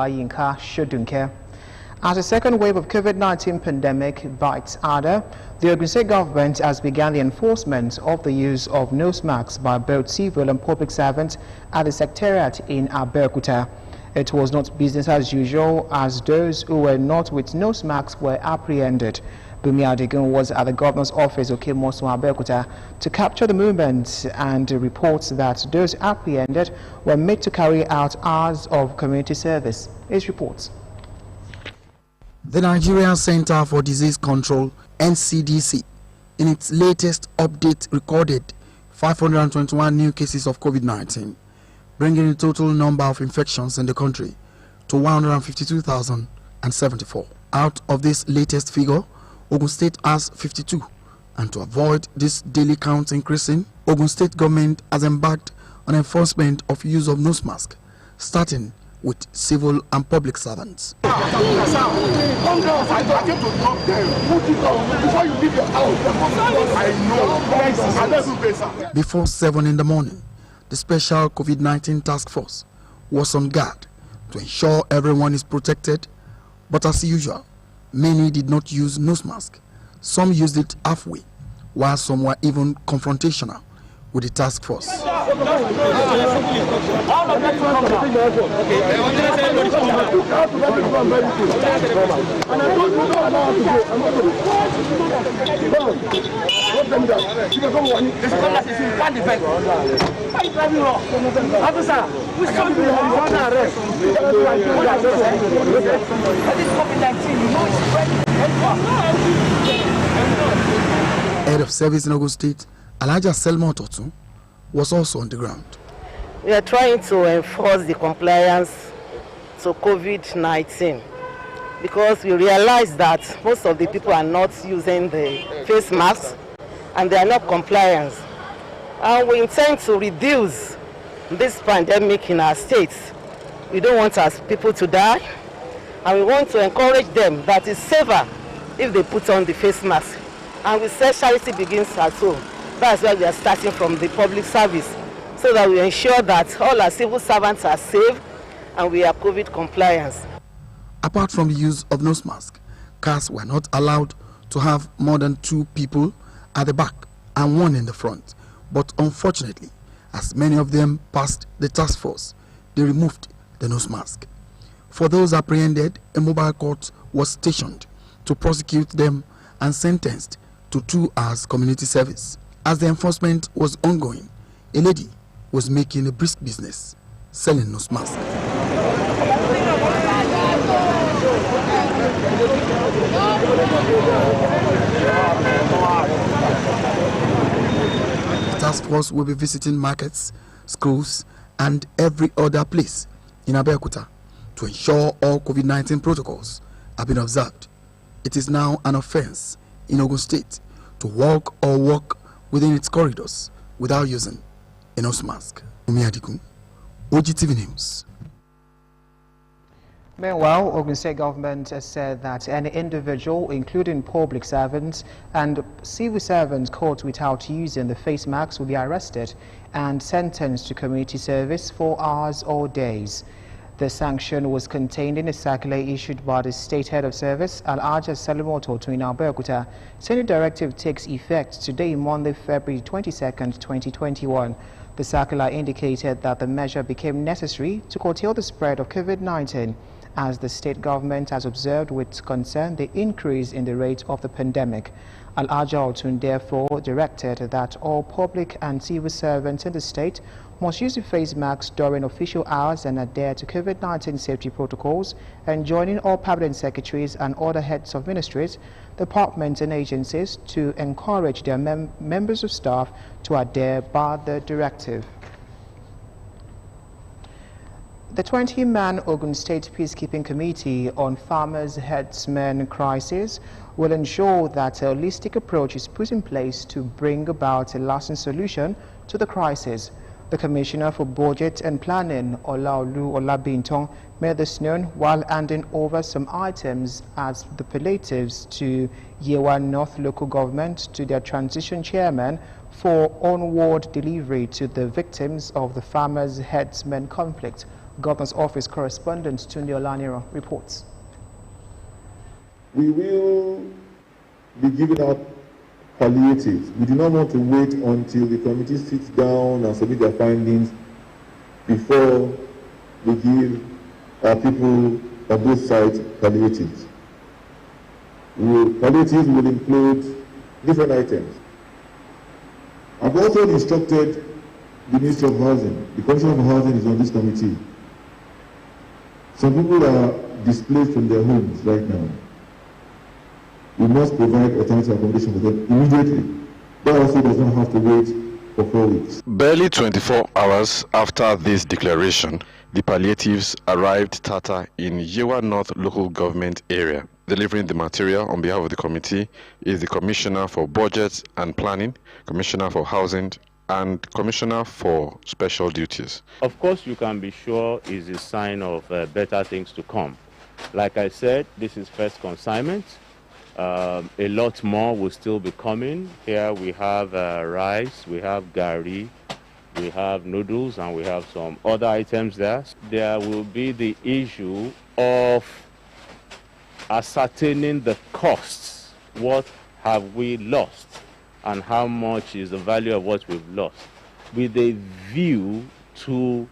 Yinka Shodunke. As the second wave of COVID-19 pandemic bites harder, the Ogun State government has begun the enforcement of the use of nose masks by both civil and public servants at the secretariat in Abeokuta. It was not business as usual, as those who were not with nose masks were apprehended. Bumi Adigun was at the governor's office, Okemoso, Abeokuta, to capture the movement and reports that those apprehended were made to carry out hours of community service. His reports. The Nigerian Center for Disease Control, NCDC, in its latest update recorded 521 new cases of COVID-19, bringing the total number of infections in the country to 152,074. Out of this latest figure, Ogun State has 52, and to avoid this daily count increasing, Ogun State government has embarked on enforcement of use of nose mask, starting with civil and public servants. Before 7 in the morning, the special COVID-19 task force was on guard to ensure everyone is protected, but as usual, many did not use nose mask. Some used it halfway, while some were even confrontational with the task force. Head of service in Ogun State, Elijah Selma Totu, was also on the ground. We are trying to enforce the compliance to COVID-19 because we realize that most of the people are not using the face masks and they are not compliant. And we intend to reduce this pandemic in our states. We don't want our people to die, and we want to encourage them that it's safer if they put on the face mask. And we say charity begins at home. That's why we are starting from the public service, so that we ensure that all our civil servants are safe and we are COVID compliant. Apart from the use of nose mask, cars were not allowed to have more than 2 people at the back and 1 in the front. But unfortunately, as many of them passed the task force, they removed the nose mask. For those apprehended, a mobile court was stationed to prosecute them and sentenced to 2 hours community service. As the enforcement was ongoing, a lady was making a brisk business selling nose masks. The task force will be visiting markets, schools, and every other place in Abeokuta to ensure all COVID-19 protocols have been observed. It is now an offense in Ogun State to walk or walk within its corridors without using a nose mask. Umiadikun, OGTV News. Meanwhile, Ogun State government has said that any individual, including public servants and civil servants caught without using the face mask, will be arrested and sentenced to community service for hours or days. The sanction was contained in a circular issued by the State Head of Service, Alhaja Salimoto, to Abeokuta, saying the directive takes effect today, Monday, February 22nd, 2021. The circular indicated that the measure became necessary to curtail the spread of COVID-19, as the state government has observed with concern the increase in the rate of the pandemic. Alhaja Otun therefore directed that all public and civil servants in the state must use the face masks during official hours and adhere to COVID-19 safety protocols, and joining all permanent secretaries and other heads of ministries, departments and agencies to encourage their members of staff to adhere by the directive. The 20-man Ogun State Peacekeeping Committee on Farmers' Herdsmen Crisis will ensure that a holistic approach is put in place to bring about a lasting solution to the crisis. The Commissioner for Budget and Planning, Olaolu Olabinton, made this known while handing over some items as the palliatives to Yewa North Local Government to their transition chairman for onward delivery to the victims of the farmers' herdsmen conflict. Governor's Office correspondent Tunde Olaniro reports. We will be giving out palliatives. We do not want to wait until the committee sits down and submit their findings before we give our people on both sides palliatives. Palliatives will include different items. I've also instructed the Ministry of Housing. The Commissioner for Housing is on this committee. Some people are displaced from their homes right now. We must provide alternative accommodation for them immediately. That also does not have to wait for 4 weeks. Barely 24 hours after this declaration, the palliatives arrived Tata in Yewa North local government area. Delivering the material on behalf of the committee is the Commissioner for Budget and Planning, Commissioner for Housing, and Commissioner for Special Duties. Of course, you can be sure it's a sign of better things to come. Like I said, this is first consignment. A lot more will still be coming. Here we have rice, we have gari, we have noodles, and we have some other items there. There will be the issue of ascertaining the costs. What have we lost and how much is the value of what we've lost, with a view to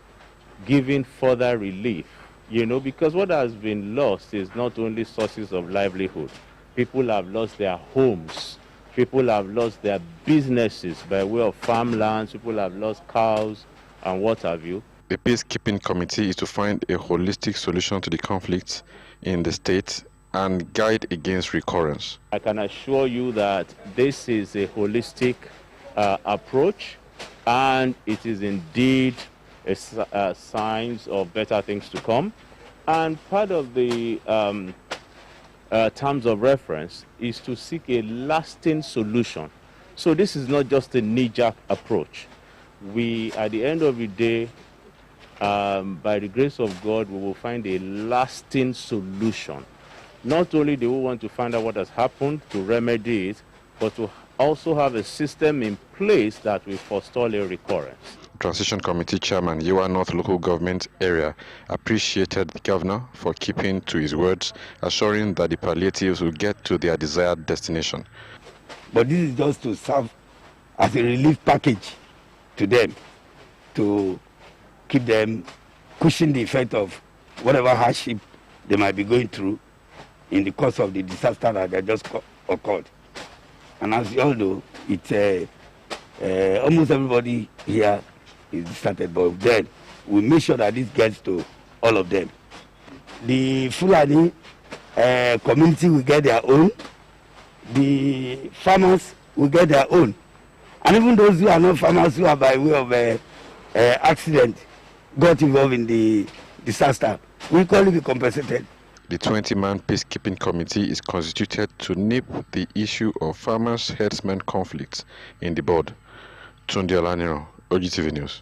giving further relief, because what has been lost is not only sources of livelihood. People have lost their homes, people have lost their businesses by way of farmlands, people have lost cows and what have you. The peacekeeping committee is to find a holistic solution to the conflicts in the state and guide against recurrence. I can assure you that this is a holistic approach, and it is indeed a signs of better things to come. And part of the terms of reference is to seek a lasting solution. So this is not just a knee-jerk approach. We, at the end of the day, by the grace of God, we will find a lasting solution. Not only do we want to find out what has happened to remedy it, but to also have a system in place that will forestall a recurrence. Transition Committee Chairman, Yewa North Local Government Area, appreciated the Governor for keeping to his words, assuring that the palliatives will get to their desired destination. But this is just to serve as a relief package to them, to keep them cushion the effect of whatever hardship they might be going through in the course of the disaster that just occurred. And as you all know, it's almost everybody here is distracted, but then we make sure that this gets to all of them. The Fulani community will get their own, the farmers will get their own, and even those who are not farmers, who are by way of accident got involved in the disaster, will equally be compensated. The 20-man peacekeeping committee is constituted to nip the issue of farmers-herdsmen conflicts in the bud. Tunde Olaniro, OGTV News.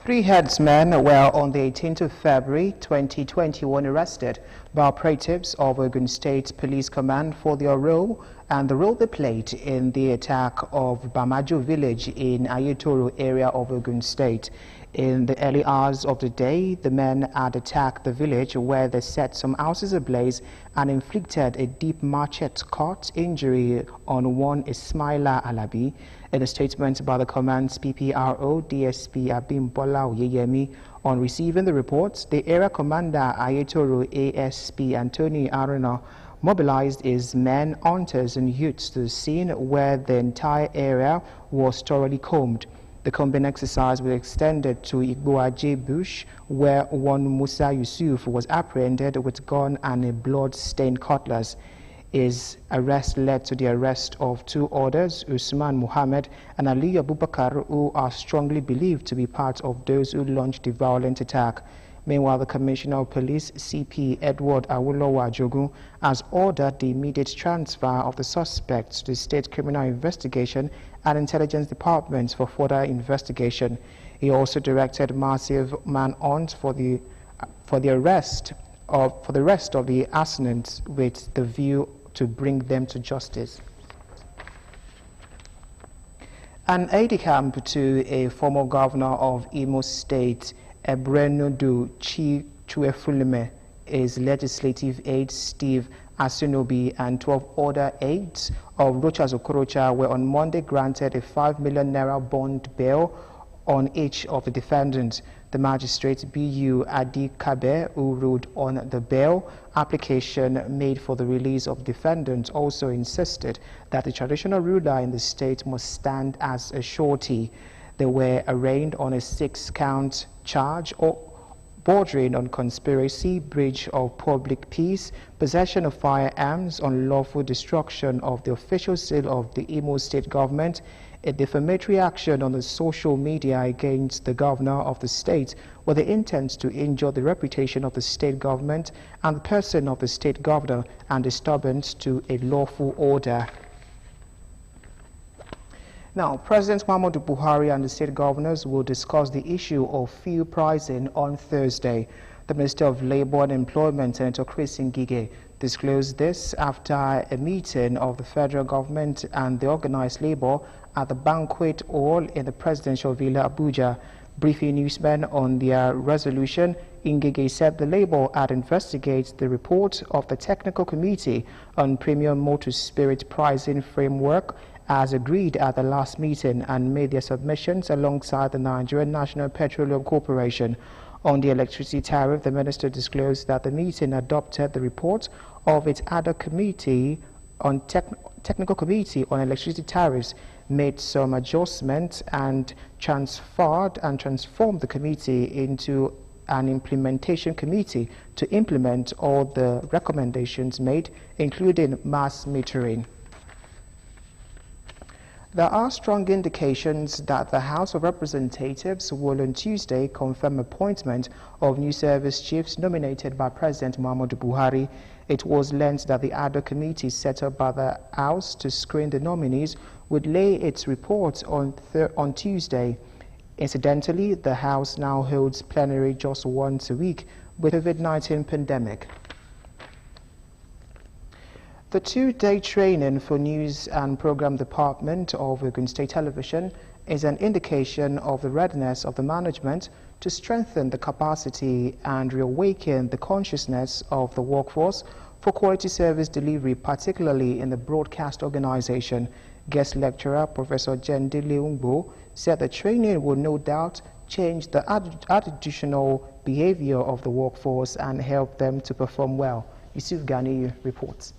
3 herdsmen were on the 18th of February 2021 arrested by operatives of Ogun State Police Command for their role and the role they played in the attack of Bamajo village in Ayetoro area of Ogun State. In the early hours of the day, the men had attacked the village where they set some houses ablaze and inflicted a deep machete-cut injury on one Ismaila Alabi. In a statement by the command's PPRO, DSP Abimbola Oyeyemi, on receiving the reports, the area commander Ayetoro ASP Anthony Aruna mobilized his men, hunters and youths to the scene where the entire area was thoroughly combed. The combing exercise was extended to Igboaje bush, where one Musa Yusuf was apprehended with gun and a blood-stained cutlass. His arrest led to the arrest of 2 others, Usman Muhammad and Ali Abubakar, who are strongly believed to be part of those who launched the violent attack. Meanwhile, the Commissioner of Police, CP Edward Awolowo Ajogun, has ordered the immediate transfer of the suspects to the State Criminal Investigation and Intelligence Departments for further investigation. He also directed massive manhunt for the rest of the assailants with the view to bring them to justice. An aide-de-camp to a former governor of Imo State, Ebrenodu Chi Chuefulime, is legislative aide Steve Asunobi, and 12 other aides of Rochas Okorocha were on Monday granted a 5 million naira bond bail on each of the defendants. The magistrate B.U. Adi Kabe, who ruled on the bail application made for the release of defendants, also insisted that the traditional ruler in the state must stand as a surety. They were arraigned on a 6-count charge bordering on conspiracy, breach of public peace, possession of firearms, unlawful destruction of the official seal of the Imo State government, a defamatory action on the social media against the governor of the state with the intent to injure the reputation of the state government and the person of the state governor, and disturbance to a lawful order. Now, President Muhammadu Buhari and the state governors will discuss the issue of fuel pricing on Thursday. The Minister of Labour and Employment, Senator Chris Ngige, disclosed this after a meeting of the federal government and the organized labour at the banquet hall in the presidential villa Abuja. Briefing newsmen on their resolution, Ngige said the Labour had investigated the report of the Technical Committee on Premium Motor Spirit Pricing Framework as agreed at the last meeting, and made their submissions alongside the Nigerian National Petroleum Corporation. On the electricity tariff, the minister disclosed that the meeting adopted the report of its other committee on Technical Committee on Electricity Tariffs, made some adjustments, and transformed the committee into an implementation committee to implement all the recommendations made, including mass metering. There are strong indications that the House of Representatives will on Tuesday confirm appointment of new service chiefs nominated by President Muhammadu Buhari. It was learned that the ad hoc committee set up by the House to screen the nominees would lay its report on Tuesday. Incidentally, the House now holds plenary just once a week with the COVID-19 pandemic. The 2-day training for News and Program Department of OGUN State Television is an indication of the readiness of the management to strengthen the capacity and reawaken the consciousness of the workforce for quality service delivery, particularly in the broadcast organization. Guest lecturer Professor Jendile Ungbo said the training will no doubt change the attitudinal behavior of the workforce and help them to perform well. Yusuf Ghani reports.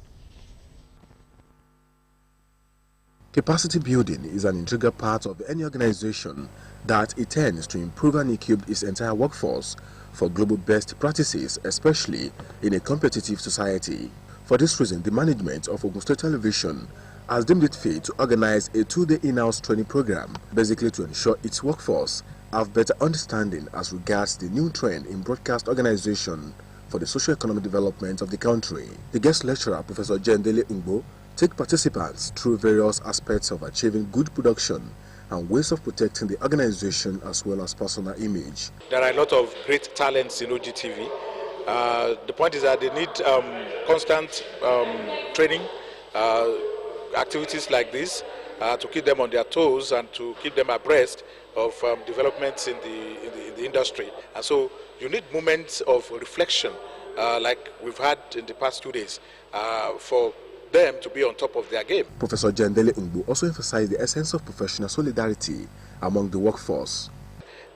Capacity building is an integral part of any organization that intends to improve and equip its entire workforce for global best practices, especially in a competitive society. For this reason, the management of Ogun State Television has deemed it fit to organize a 2-day in-house training program, basically to ensure its workforce have better understanding as regards the new trend in broadcast organization for the socio-economic development of the country. The guest lecturer, Professor Jendile Ungbo, take participants through various aspects of achieving good production and ways of protecting the organization as well as personal image. There are a lot of great talents in OGTV. The point is that they need constant training, activities like this to keep them on their toes and to keep them abreast of developments in the industry. And so you need moments of reflection like we've had in the past 2 days for them to be on top of their game. Professor Jendile Ungbo also emphasized the essence of professional solidarity among the workforce.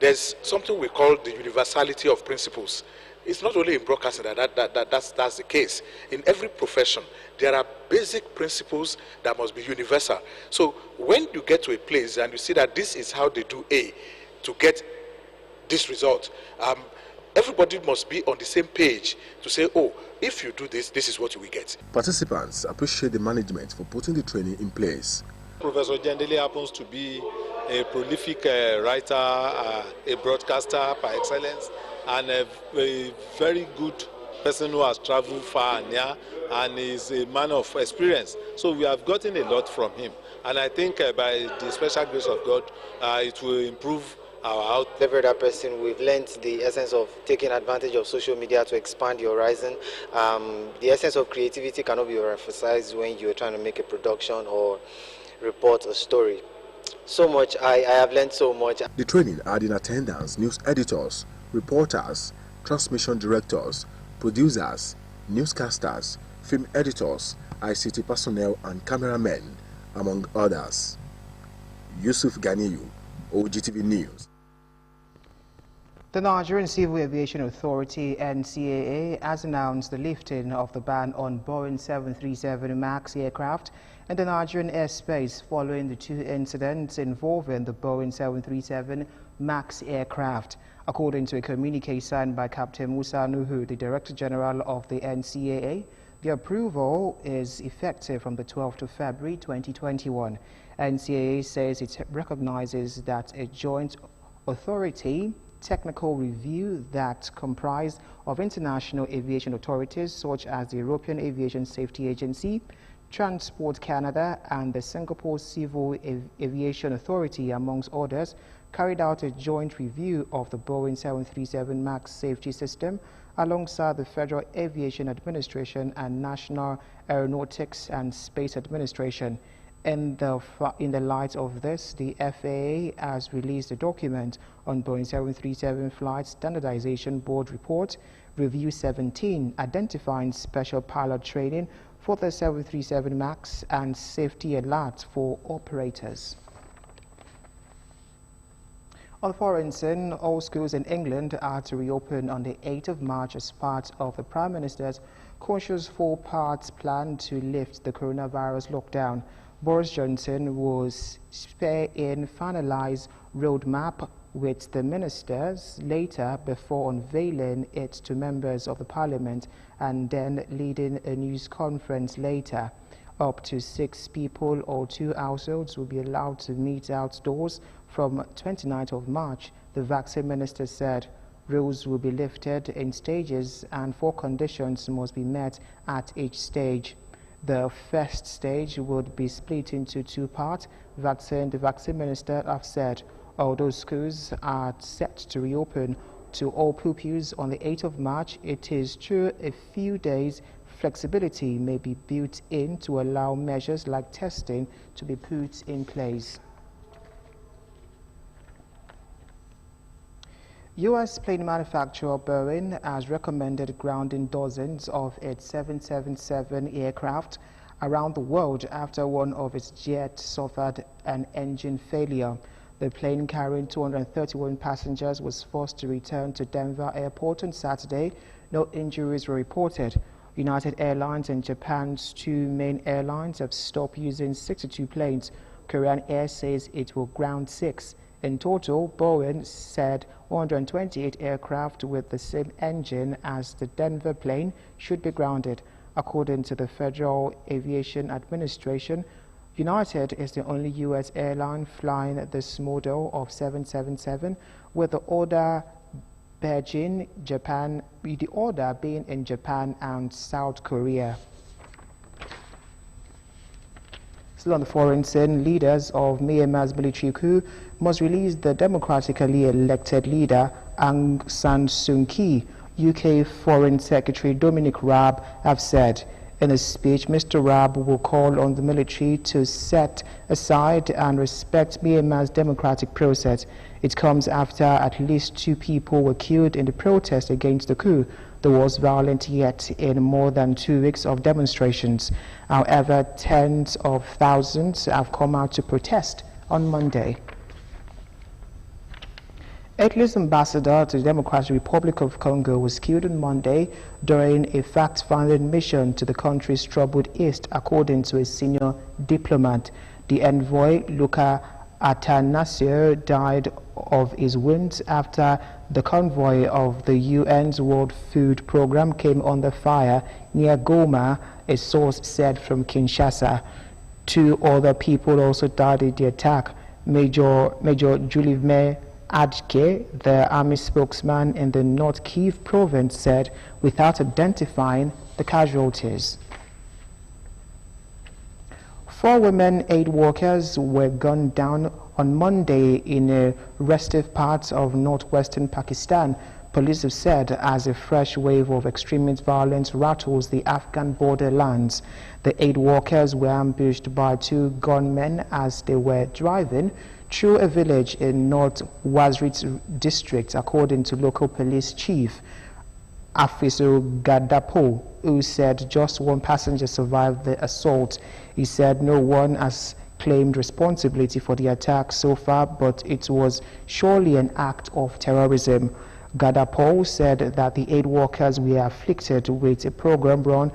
There's something we call the universality of principles. It's not only in broadcasting that's the case. In every profession, there are basic principles that must be universal. So when you get to a place and you see that this is how they do A to get this result, everybody must be on the same page to say, oh, if you do this, this is what you will get. Participants appreciate the management for putting the training in place. Professor Jendile happens to be a prolific writer, a broadcaster par excellence, and a very good person who has traveled far and near, and is a man of experience. So we have gotten a lot from him, and I think by the special grace of God, it will improve our out. Every other person, we've learned the essence of taking advantage of social media to expand your horizon. The essence of creativity cannot be emphasized when you're trying to make a production or report a story. So much, I have learned so much. The training had in attendance news editors, reporters, transmission directors, producers, newscasters, film editors, ICT personnel and cameramen, among others. Yusuf Ganiyu, OGTV News. The Nigerian Civil Aviation Authority, NCAA, has announced the lifting of the ban on Boeing 737 MAX aircraft in the Nigerian airspace following the two incidents involving the Boeing 737 MAX aircraft. According to a communique signed by Captain Musa Nuhu, the Director General of the NCAA, the approval is effective from the 12th of February 2021. NCAA says it recognizes that a joint authority technical review that comprised of international aviation authorities such as the European Aviation Safety Agency, Transport Canada and the Singapore Civil Aviation Authority, amongst others, carried out a joint review of the Boeing 737 MAX safety system alongside the Federal Aviation Administration and National Aeronautics and Space Administration. In the light of this, the FAA has released a document on Boeing 737 Flight Standardization Board Report Review 17, identifying special pilot training for the 737 MAX and safety alerts for operators. On foreign scene, all schools in England are to reopen on the 8th of March as part of the Prime Minister's cautious four-part plan to lift the coronavirus lockdown. Boris Johnson will spare in finalized roadmap with the ministers later before unveiling it to members of the parliament and then leading a news conference later. Up to 6 people or 2 households will be allowed to meet outdoors from 29th of March, the vaccine minister said. Rules will be lifted in stages and 4 conditions must be met at each stage. The first stage would be split into 2 parts. The vaccine minister have said, although schools are set to reopen to all pupils on the 8th of March, it is true a few days flexibility may be built in to allow measures like testing to be put in place. U.S. plane manufacturer BOEING has recommended grounding dozens of its 777 aircraft around the world after one of its jets suffered an engine failure. The plane carrying 231 passengers was forced to return to Denver Airport on Saturday. No injuries were reported. United Airlines and Japan's 2 main airlines have stopped using 62 planes. Korean Air says it will ground 6. In total, Boeing said 128 aircraft with the same engine as the Denver plane should be grounded. According to the Federal Aviation Administration, United is the only U.S. airline flying this model of 777, with the order being in Japan and South Korea. Still on the foreign scene, leaders of Myanmar's military coup must release the democratically elected leader Aung San Suu Kyi, UK Foreign Secretary Dominic Raab have said. In a speech, Mr. Raab will call on the military to set aside and respect Myanmar's democratic process. It comes after at least 2 people were killed in the protest against the coup, the worst violent yet in more than 2 weeks of demonstrations. However, tens of thousands have come out to protest on Monday. Italy's ambassador to the Democratic Republic of Congo was killed on Monday during a fact-finding mission to the country's troubled east, according to a senior diplomat. The envoy, Luca Atanasio, died of his wounds after the convoy of the UN's World Food Programme came under fire near Goma, a source said from Kinshasa. 2 other people also died in the attack. Major Julivme Adke, the army spokesman in the North Kivu province, said without identifying the casualties. 4 women aid workers were gunned down on Monday in a restive part of northwestern Pakistan, police have said, as a fresh wave of extremist violence rattles the Afghan borderlands. The aid workers were ambushed by 2 gunmen as they were driving through a village in North Wazrit district, according to local police chief Afiso Gadapo, who said just one passenger survived the assault. He said no one has claimed responsibility for the attack so far, but it was surely an act of terrorism. Gadapo said that the 8 workers were affiliated with a program run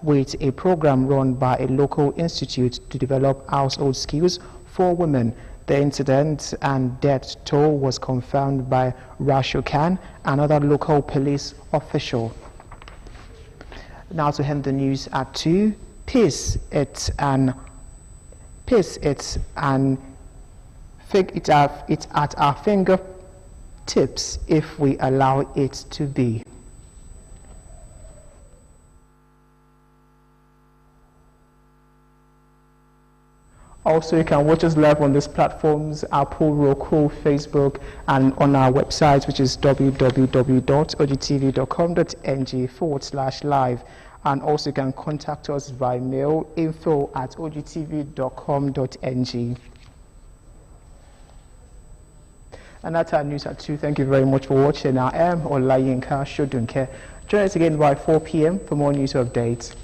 with a program run by a local institute to develop household skills for women. The incident and death toll was confirmed by Rasho Khan, another local police official. Now to end the news at 2. It's at our fingertips if we allow it to be. Also, you can watch us live on these platforms: Apple, Roku, Facebook, and on our website, which is www.ogtv.com.ng/live. And also, you can contact us by mail, info@ogtv.com.ng. And that's our news at 2. Thank you very much for watching. I am Olayinka Shodunke. Join us again by 4 p.m. for more news updates.